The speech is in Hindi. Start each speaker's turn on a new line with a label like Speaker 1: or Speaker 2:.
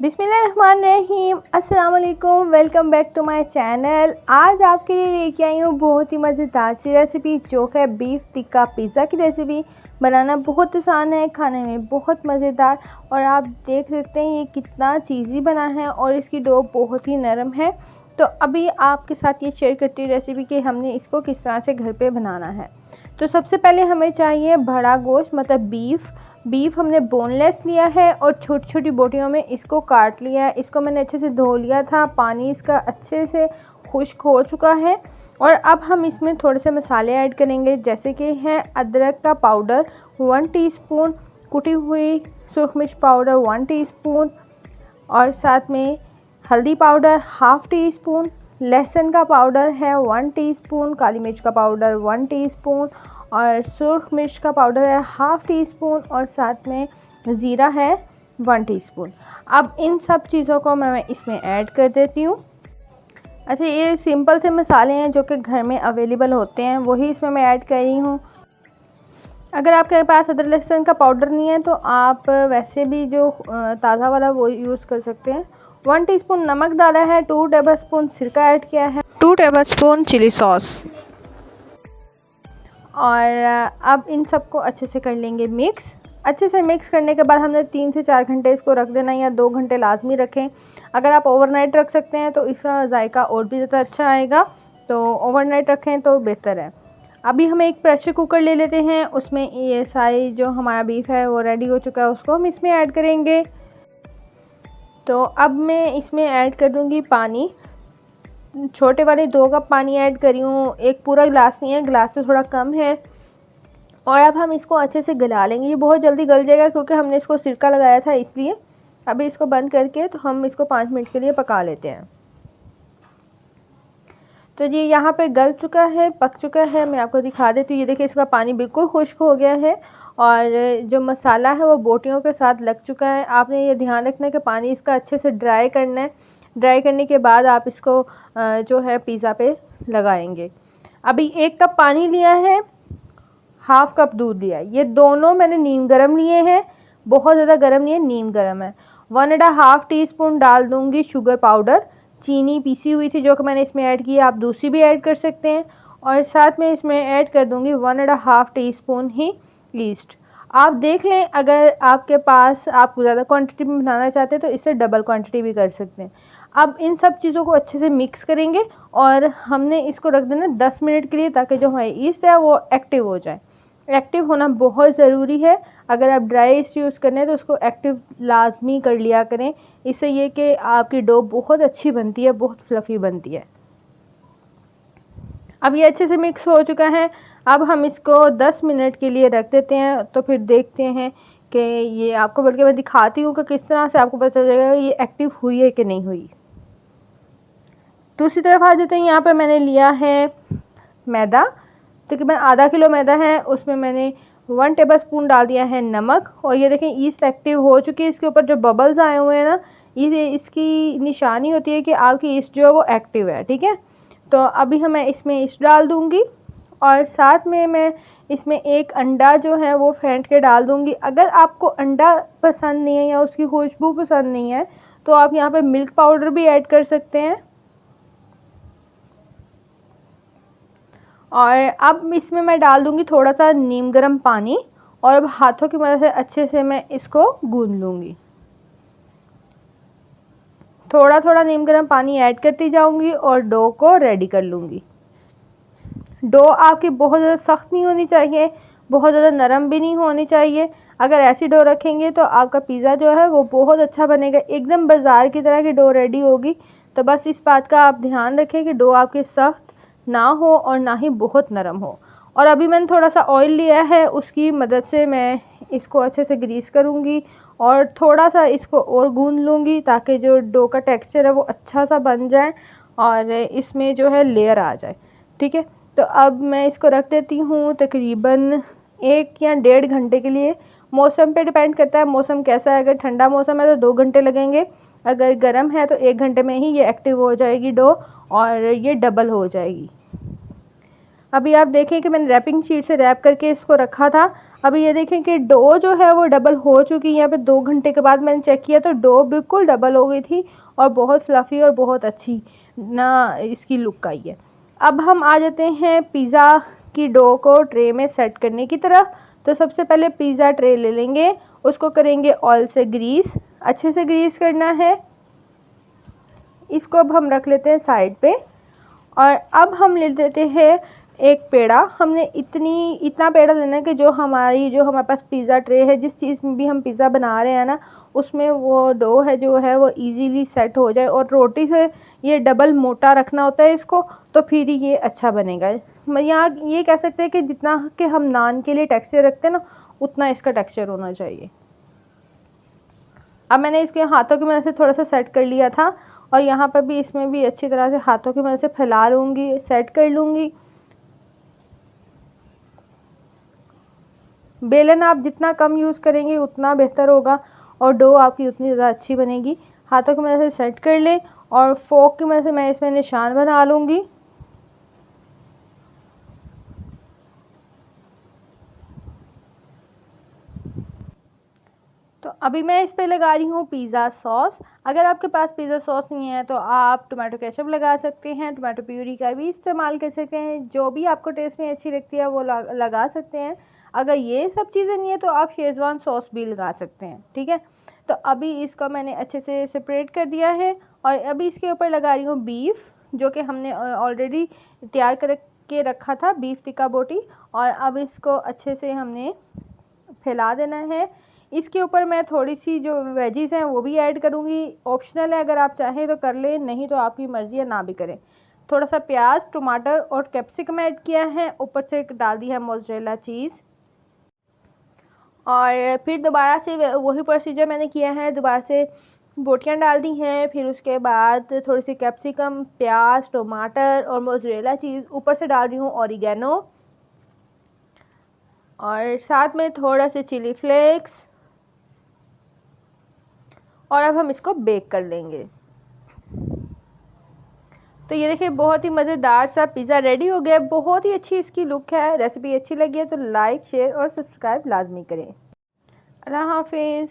Speaker 1: बिस्मिल्लाहिर्रहमानिर्रहीम। अस्सलाम वालेकुम, welcome back to my channel. आज आपके लिए लेके आई हूँ बहुत ही मज़ेदार सी रेसिपी जो है बीफ टिक्का पिज़्ज़ा की रेसिपी। बनाना बहुत आसान है, खाने में बहुत मज़ेदार, और आप देख सकते हैं ये कितना चीज़ी बना है और इसकी डो बहुत ही नरम है। तो अभी आपके साथ ये शेयर करती हूँ रेसिपी कि हमने इसको किस तरह से घर पर बनाना है। तो सबसे पहले हमें चाहिए बड़ा गोश्त, मतलब बीफ हमने बोनलेस लिया है और छोटी छोटी बोटियों में इसको काट लिया है। इसको मैंने अच्छे से धो लिया था, पानी इसका अच्छे से खुश्क हो चुका है। और अब हम इसमें थोड़े से मसाले ऐड करेंगे, जैसे कि है अदरक का पाउडर 1 टीस्पून, कुटी हुई सुरख मिर्च पाउडर 1 टीस्पून, और साथ में हल्दी पाउडर हाफ़ टी स्पून, लहसुन का पाउडर है 1 टीस्पून, काली मिर्च का पाउडर 1 टीस्पून, और सुरख मिर्च का पाउडर है हाफ़ टी स्पून, और साथ में ज़ीरा है 1 टीस्पून। अब इन सब चीज़ों को मैं इसमें ऐड कर देती हूँ। अच्छा, ये सिंपल से मसाले हैं जो कि घर में अवेलेबल होते हैं, वही इसमें मैं ऐड कर रही हूँ। अगर आपके पास अदरक लहसुन का पाउडर नहीं है तो आप वैसे भी जो ताज़ा वाला वो यूज़ कर सकते हैं। 1 टीस्पून नमक डाला है, 2 टेबलस्पून सिरका ऐड किया है, 2 टेबलस्पून चिली सॉस, और अब इन सबको अच्छे से कर लेंगे मिक्स। अच्छे से मिक्स करने के बाद हमने 3 से 4 घंटे इसको रख देना, या 2 घंटे लाजमी रखें। अगर आप ओवरनाइट रख सकते हैं तो इसका जायका और भी ज़्यादा अच्छा आएगा, तो ओवरनाइट रखें तो बेहतर है। अभी हम एक प्रेशर कुकर ले लेते हैं, उसमें ये सारी जो हमारा बीफ है वो रेडी हो चुका है, उसको हम इसमें ऐड करेंगे। तो अब मैं इसमें ऐड कर दूँगी पानी। छोटे वाले 2 कप पानी ऐड करी हूँ, एक पूरा गिलास नहीं है, गिलास से थोड़ा कम है। और अब हम इसको अच्छे से गला लेंगे। ये बहुत जल्दी गल जाएगा क्योंकि हमने इसको सिरका लगाया था, इसलिए। अभी इसको बंद करके तो हम इसको 5 मिनट के लिए पका लेते हैं। तो ये यहाँ पे गल चुका है, पक चुका है। मैं आपको दिखा देती हूँ। ये देखिए, इसका पानी बिल्कुल खुश्क हो गया है और जो मसाला है वो बोटियों के साथ लग चुका है। आपने ये ध्यान रखना है कि पानी इसका अच्छे से ड्राई करना है। ड्राई करने के बाद आप इसको जो है पिज़्ज़ा पे लगाएंगे। अभी 1 कप पानी लिया है, हाफ़ कप दूध लिया है। ये दोनों मैंने नीम गर्म लिए हैं, बहुत ज़्यादा गर्म नहीं है, नीम गर्म है। 1.5 टीस्पून डाल दूँगी शुगर पाउडर। चीनी पीसी हुई थी जो कि मैंने इसमें ऐड की है, आप दूसरी भी ऐड कर सकते हैं। और साथ में इसमें ऐड कर दूँगी 1.5 टीस्पून ही ईस्ट। आप देख लें, अगर आपके पास आप ज़्यादा क्वांटिटी में बनाना चाहते हैं तो इससे डबल क्वांटिटी भी कर सकते हैं। अब इन सब चीज़ों को अच्छे से मिक्स करेंगे और हमने इसको रख देना 10 मिनट के लिए, ताकि जो हमारी ईस्ट है वो एक्टिव हो जाए। एक्टिव होना बहुत ज़रूरी है। अगर आप ड्राई ईस्ट यूज़ करने तो उसको एक्टिव लाजमी कर लिया करें। इससे ये कि आपकी डो बहुत अच्छी बनती है, बहुत फ्लफ़ी बनती है। अब ये अच्छे से मिक्स हो चुका है। अब हम इसको 10 मिनट के लिए रख देते हैं, तो फिर देखते हैं कि ये आपको, बल्कि मैं दिखाती हूँ कि किस तरह से आपको पता चल जाएगा ये एक्टिव हुई है कि नहीं हुई। दूसरी तरफ आ जाते हैं। यहाँ पर मैंने लिया है मैदा, तकरीबन आधा किलो मैदा है। उसमें मैंने 1 टेबलस्पून डाल दिया है नमक, और ये देखें ईस्ट एक्टिव हो चुकी है। इसके ऊपर जो बबल्स आए हुए हैं ना, ये इसकी निशानी होती है कि आपकी ईस्ट जो है वो एक्टिव है। ठीक है, तो अभी मैं इसमें ईस्ट डाल दूँगी, और साथ में मैं इसमें 1 अंडा जो है वो फेंट के डाल दूँगी। अगर आपको अंडा पसंद नहीं है या उसकी खुशबू पसंद नहीं है तो आप यहाँ पर मिल्क पाउडर भी ऐड कर सकते हैं। और अब इसमें मैं डाल दूँगी थोड़ा सा नीम गर्म पानी, और अब हाथों की मदद से अच्छे से मैं इसको गूंद लूँगी। थोड़ा थोड़ा नीम गर्म पानी ऐड करती जाऊँगी और डो को रेडी कर लूँगी। डो आपकी बहुत ज़्यादा सख्त नहीं होनी चाहिए, बहुत ज़्यादा नरम भी नहीं होनी चाहिए। अगर ऐसी डो रखेंगे तो आपका पिज़्ज़ा जो है वो बहुत अच्छा बनेगा, एकदम बाज़ार की तरह की डो रेडी होगी। तो बस इस बात का आप ध्यान रखें कि डो आपकी सख्त ना हो और ना ही बहुत नरम हो। और अभी मैंने थोड़ा सा ऑयल लिया है, उसकी मदद से मैं इसको अच्छे से ग्रीस करूँगी और थोड़ा सा इसको और गूंद लूँगी, ताकि जो डो का टेक्सचर है वो अच्छा सा बन जाए और इसमें जो है लेयर आ जाए। ठीक है, तो अब मैं इसको रख देती हूँ तकरीबन 1 या 1.5 घंटे के लिए। मौसम पे डिपेंड करता है, मौसम कैसा है। अगर ठंडा मौसम है तो 2 घंटे लगेंगे, अगर गर्म है तो 1 घंटे में ही ये एक्टिव हो जाएगी डो और ये डबल हो जाएगी। अभी आप देखें कि मैंने रैपिंग शीट से रैप करके इसको रखा था। अभी ये देखें कि डो जो है वो डबल हो चुकी है। यहाँ पे 2 घंटे के बाद मैंने चेक किया तो डो बिल्कुल डबल हो गई थी और बहुत फ्लफ़ी और बहुत अच्छी ना इसकी लुक आई है। अब हम आ जाते हैं पिज़्ज़ा की डो को ट्रे में सेट करने की तरफ। तो सबसे पहले पिज़्ज़ा ट्रे ले लेंगे, उसको करेंगे ऑयल से ग्रीस, अच्छे से ग्रीस करना है। इसको अब हम रख लेते हैं साइड पे और अब हम ले लेते हैं एक पेड़ा। हमने इतना पेड़ा लेना है कि जो हमारे पास पिज़्ज़ा ट्रे है, जिस चीज़ में भी हम पिज़्ज़ा बना रहे हैं ना, उसमें वो डो है जो है वो इजीली सेट हो जाए। और रोटी से ये डबल मोटा रखना होता है इसको, तो फिर ये अच्छा बनेगा। यहाँ ये कह सकते हैं कि जितना कि हम नान के लिए टेक्सचर रखते हैं ना, उतना इसका टेक्सचर होना चाहिए। अब मैंने इसके हाथों की मदद से थोड़ा सा सेट कर लिया था और यहाँ पर भी इसमें भी अच्छी तरह से हाथों की मदद से फैला लूँगी, सेट कर लूँगी। बेलन आप जितना कम यूज़ करेंगे उतना बेहतर होगा और डो आपकी उतनी ज़्यादा अच्छी बनेगी। हाथों की मदद से सेट कर लें और फोक की मदद से मैं इसमें निशान बना लूँगी। तो अभी मैं इस पे लगा रही हूँ पिज़्ज़ा सॉस। अगर आपके पास पिज़्ज़ा सॉस नहीं है तो आप टोमेटो केचप लगा सकते हैं, टोमेटो प्यूरी का भी इस्तेमाल कर सकते हैं। जो भी आपको टेस्ट में अच्छी लगती है वो लगा सकते हैं। अगर ये सब चीज़ें नहीं है तो आप शेज़वान सॉस भी लगा सकते हैं, ठीक है। तो अभी इसको मैंने अच्छे से सेपरेट कर दिया है और अभी इसके ऊपर लगा रही हूँ बीफ, जो कि हमने ऑलरेडी तैयार करके रखा था, बीफ टिक्का बोटी। और अब इसको अच्छे से हमने फैला देना है। इसके ऊपर मैं थोड़ी सी जो वेजीज़ हैं वो भी ऐड करूँगी, ऑप्शनल है, अगर आप चाहें तो कर लें, नहीं तो आपकी मर्ज़ी है, ना भी करें। थोड़ा सा प्याज, टमाटर और कैप्सिकम ऐड किया है, ऊपर से डाल दी है मोज़रेला चीज़। और फिर दोबारा से वही प्रोसीजर मैंने किया है, दोबारा से बोटियाँ डाल दी हैं। फिर उसके बाद थोड़ी सी कैप्सिकम, प्याज, टमाटर और मोज़रेला चीज़, ऊपर से डाल रही हूँ ऑरिगेनो और साथ में थोड़ा सा चिली फ्लेक्स। और अब हम इसको बेक कर लेंगे। तो ये देखिए बहुत ही मज़ेदार सा पिज़्ज़ा रेडी हो गया। बहुत ही अच्छी इसकी लुक है। रेसिपी अच्छी लगी है तो लाइक, शेयर और सब्सक्राइब लाजमी करें। अल्लाह हाफिज़।